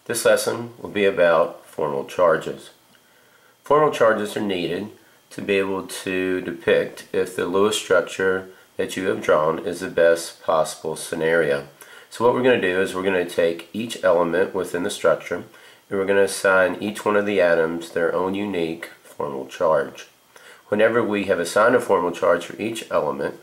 This lesson will be about formal charges. Formal charges are needed to be able to depict if the Lewis structure that you have drawn is the best possible scenario. So what we're going to do is we're going to take each element within the structure and we're going to assign each one of the atoms their own unique formal charge. Whenever we have assigned a formal charge for each element,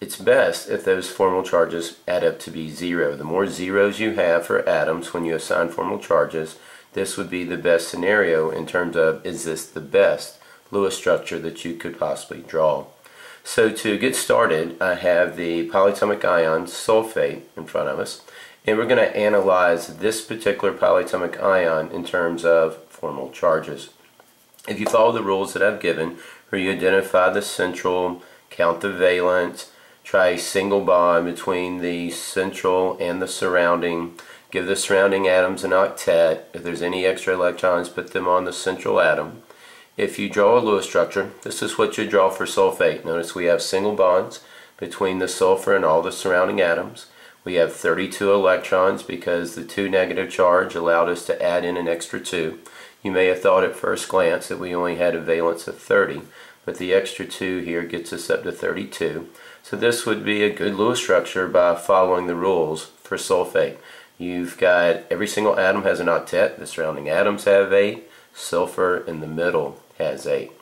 it's best if those formal charges add up to be 0. The more zeros you have for atoms when you assign formal charges, this would be the best scenario in terms of, is this the best Lewis structure that you could possibly draw. So to get started, I have the polyatomic ion sulfate in front of us, and we're going to analyze this particular polyatomic ion in terms of formal charges. If you follow the rules that I've given, where you identify the central, count the valence, try a single bond between the central and the surrounding, give the surrounding atoms an octet. If there's any extra electrons, put them on the central atom. If you draw a Lewis structure, this is what you draw for sulfate. Notice we have single bonds between the sulfur and all the surrounding atoms. We have 32 electrons because the 2 negative charge allowed us to add in an extra 2. You may have thought at first glance that we only had a valence of 30, but the extra 2 here gets us up to 32. So this would be a good Lewis structure by following the rules for sulfate. You've got every single atom has an octet, the surrounding atoms have 8, sulfur in the middle has 8.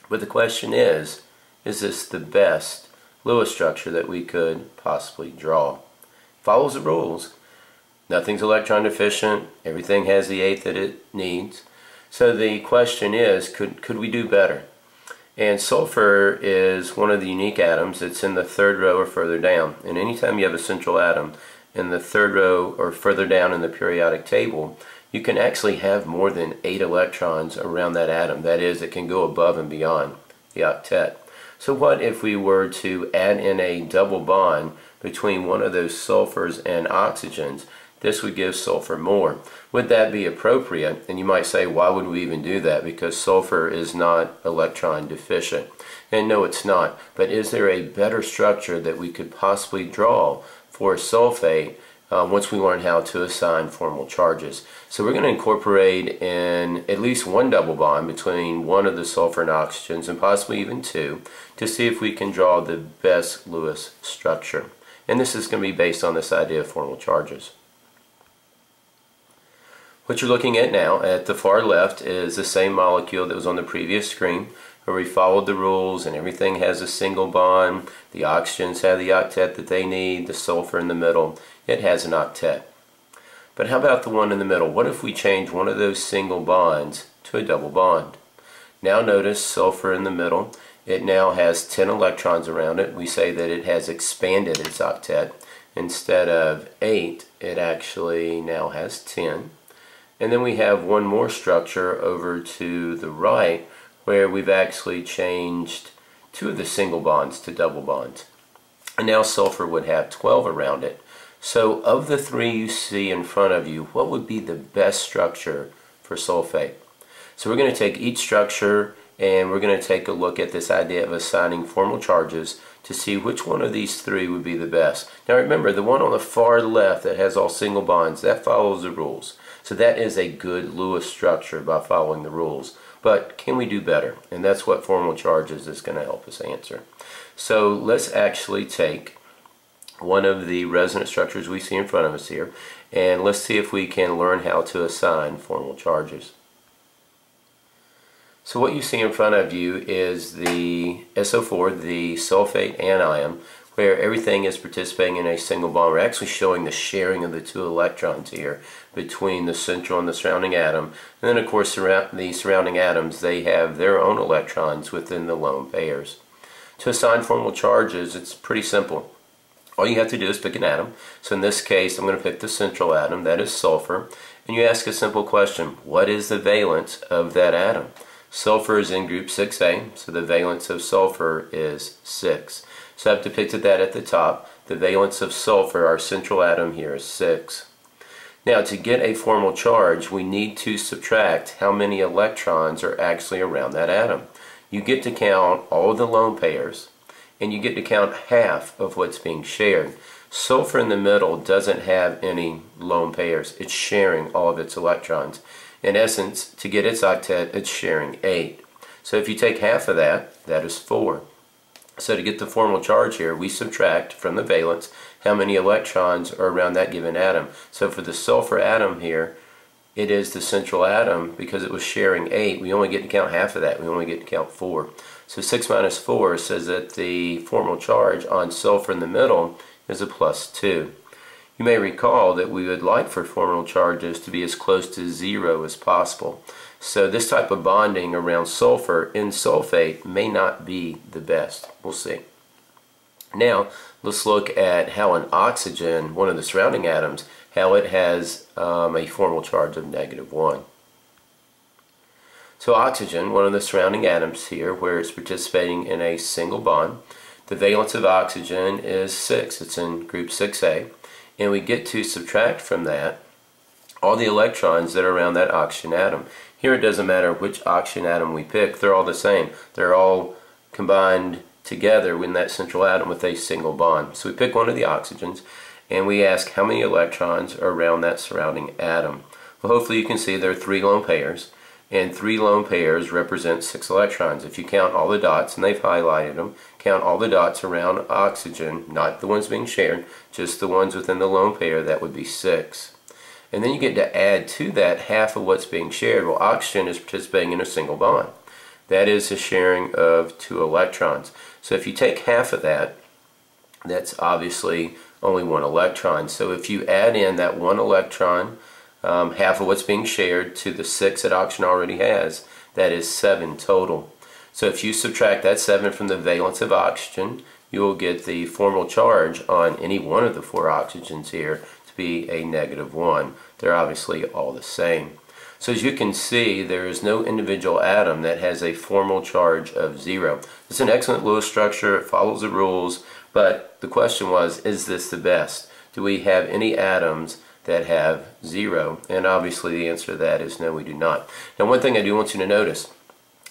But the question is this the best Lewis structure that we could possibly draw? Follows the rules. Nothing's electron deficient, everything has the 8 that it needs. So the question is, could we do better? And sulfur is one of the unique atoms that's in the third row or further down. And anytime you have a central atom in the third row or further down in the periodic table, you can actually have more than 8 electrons around that atom. That is, it can go above and beyond the octet. So what if we were to add in a double bond between one of those sulfurs and oxygens? This would give sulfur more. Would that be appropriate? And you might say, why would we even do that? Because sulfur is not electron deficient. And no, it's not. But is there a better structure that we could possibly draw for sulfate once we learn how to assign formal charges? So we're going to incorporate in at least one double bond between one of the sulfur and oxygens, and possibly even 2, to see if we can draw the best Lewis structure. And this is going to be based on this idea of formal charges. What you're looking at now at the far left is the same molecule that was on the previous screen, where we followed the rules and everything has a single bond. The oxygens have the octet that they need, the sulfur in the middle, it has an octet. But how about the one in the middle? What if we change one of those single bonds to a double bond? Now notice sulfur in the middle, it now has 10 electrons around it. We say that it has expanded its octet. Instead of 8, it actually now has 10. And then we have one more structure over to the right where we've actually changed 2 of the single bonds to double bonds. And now sulfur would have 12 around it. So of the 3 you see in front of you, what would be the best structure for sulfate? So we're going to take each structure and we're going to take a look at this idea of assigning formal charges to see which one of these 3 would be the best. Now remember, the one on the far left that has all single bonds, that follows the rules. So that is a good Lewis structure by following the rules. But can we do better? And that's what formal charges is going to help us answer. So let's actually take one of the resonance structures we see in front of us here, and let's see if we can learn how to assign formal charges. So what you see in front of you is the SO4, the sulfate anion, where everything is participating in a single bond. We're actually showing the sharing of the 2 electrons here between the central and the surrounding atom. And then of course the surrounding atoms, they have their own electrons within the lone pairs. To assign formal charges, it's pretty simple. All you have to do is pick an atom. So in this case, I'm going to pick the central atom, that is sulfur. And you ask a simple question, what is the valence of that atom? Sulfur is in group 6A, so the valence of sulfur is 6. So I've depicted that at the top. The valence of sulfur, our central atom here, is 6. Now to get a formal charge, we need to subtract how many electrons are actually around that atom. You get to count all of the lone pairs, and you get to count half of what's being shared. Sulfur in the middle doesn't have any lone pairs. It's sharing all of its electrons. In essence, to get its octet, it's sharing 8. So if you take half of that, that is 4. So to get the formal charge here, we subtract from the valence how many electrons are around that given atom. So for the sulfur atom here, it is the central atom. Because it was sharing 8, we only get to count half of that. We only get to count 4. So 6 minus 4 says that the formal charge on sulfur in the middle is a +2. You may recall that we would like for formal charges to be as close to 0 as possible. So this type of bonding around sulfur in sulfate may not be the best. We'll see. Now let's look at how an oxygen, one of the surrounding atoms, how it has a formal charge of -1. So oxygen, one of the surrounding atoms here, where it's participating in a single bond, the valence of oxygen is 6. It's in group 6A. And we get to subtract from that all the electrons that are around that oxygen atom. Here it doesn't matter which oxygen atom we pick, they're all the same. They're all combined together in that central atom with a single bond. So we pick one of the oxygens and we ask how many electrons are around that surrounding atom. Well, hopefully you can see there are 3 lone pairs, and 3 lone pairs represent 6 electrons. If you count all the dots, and they've highlighted them, count all the dots around oxygen, not the ones being shared, just the ones within the lone pair, that would be 6. And then you get to add to that half of what's being shared. Well, oxygen is participating in a single bond. That is a sharing of 2 electrons. So if you take half of that, that's obviously only 1 electron. So if you add in that 1 electron, half of what's being shared, to the 6 that oxygen already has, that is 7 total. So if you subtract that 7 from the valence of oxygen, you will get the formal charge on any one of the 4 oxygens here to be a -1. They're obviously all the same. So as you can see, there is no individual atom that has a formal charge of 0. It's an excellent Lewis structure. It follows the rules. But the question was, is this the best? Do we have any atoms that have 0? And obviously the answer to that is no, we do not. Now, one thing I do want you to notice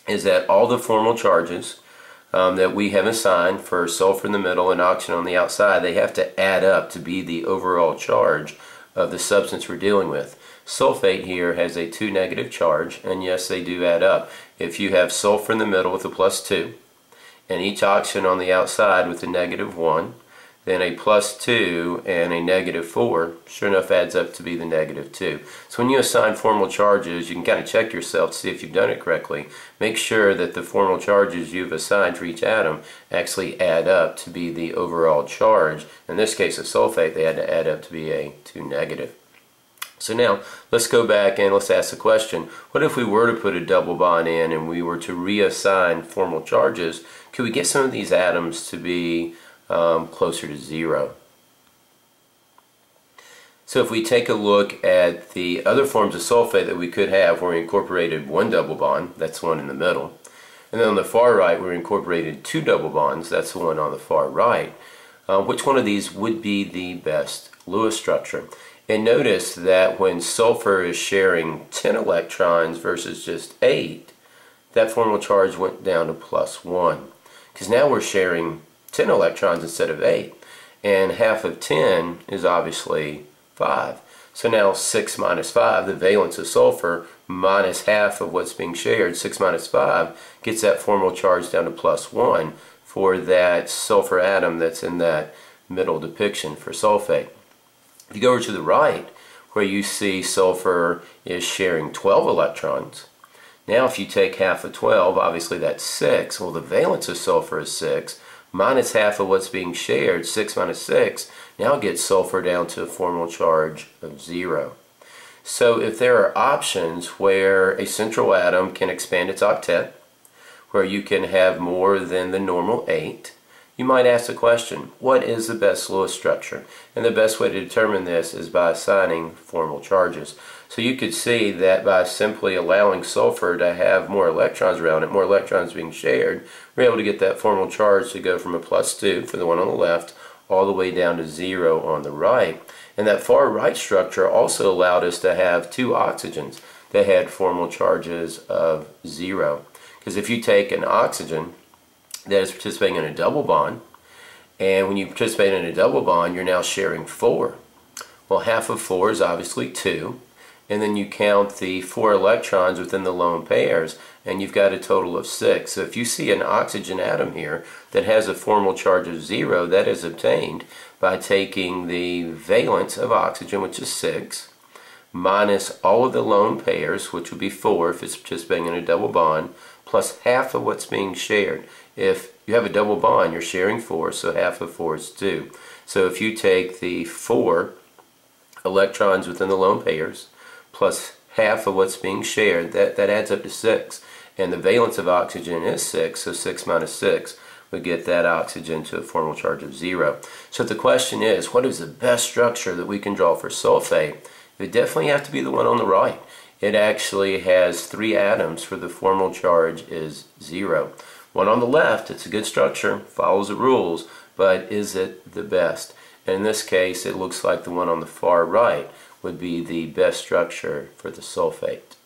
is that all the formal charges that we have assigned for sulfur in the middle and oxygen on the outside, they have to add up to be the overall charge of the substance we're dealing with. Sulfate here has a 2 negative charge, and yes, they do add up. If you have sulfur in the middle with a +2, and each oxygen on the outside with a -1, then a +2 and a -4 sure enough adds up to be the -2. So when you assign formal charges, you can kind of check yourself to see if you've done it correctly. Make sure that the formal charges you've assigned for each atom actually add up to be the overall charge. In this case of sulfate, they had to add up to be a 2 negative. So now let's go back and let's ask the question, what if we were to put a double bond in and we were to reassign formal charges? Could we get some of these atoms to be closer to 0? So if we take a look at the other forms of sulfate that we could have, where we incorporated 1 double bond, that's the one in the middle, and then on the far right we incorporated 2 double bonds, that's the one on the far right, which one of these would be the best Lewis structure? And notice that when sulfur is sharing 10 electrons versus just 8, that formal charge went down to +1. Because now we're sharing 10 electrons instead of 8. And half of 10 is obviously 5. So now 6 minus 5, the valence of sulfur, minus half of what's being shared, 6 minus 5, gets that formal charge down to +1 for that sulfur atom that's in that middle depiction for sulfate. If you go over to the right, where you see sulfur is sharing 12 electrons, now if you take half of 12, obviously that's 6. Well, the valence of sulfur is 6, minus half of what's being shared, 6 minus 6, now gets sulfur down to a formal charge of 0. So if there are options where a central atom can expand its octet, where you can have more than the normal 8, you might ask the question, what is the best Lewis structure? And the best way to determine this is by assigning formal charges. So you could see that by simply allowing sulfur to have more electrons around it, more electrons being shared, we're able to get that formal charge to go from a +2 for the one on the left all the way down to 0 on the right. And that far right structure also allowed us to have 2 oxygens that had formal charges of 0. Because if you take an oxygen that is participating in a double bond, And when you participate in a double bond, you're now sharing 4. Well, half of 4 is obviously 2. And then you count the 4 electrons within the lone pairs, and you've got a total of 6. So if you see an oxygen atom here that has a formal charge of 0, that is obtained by taking the valence of oxygen, which is 6, minus all of the lone pairs, which would be 4 if it's participating in a double bond, plus half of what's being shared. If you have a double bond, you're sharing 4, so half of 4 is 2. So if you take the 4 electrons within the lone pairs, plus half of what's being shared, that adds up to 6. And the valence of oxygen is 6, so 6 minus 6 would get that oxygen to a formal charge of 0. So the question is, what is the best structure that we can draw for sulfate? It would definitely have to be the one on the right. It actually has 3 atoms where the formal charge is 0. One on the left, it's a good structure, follows the rules, but is it the best? And in this case, it looks like the one on the far right would be the best structure for the sulfate.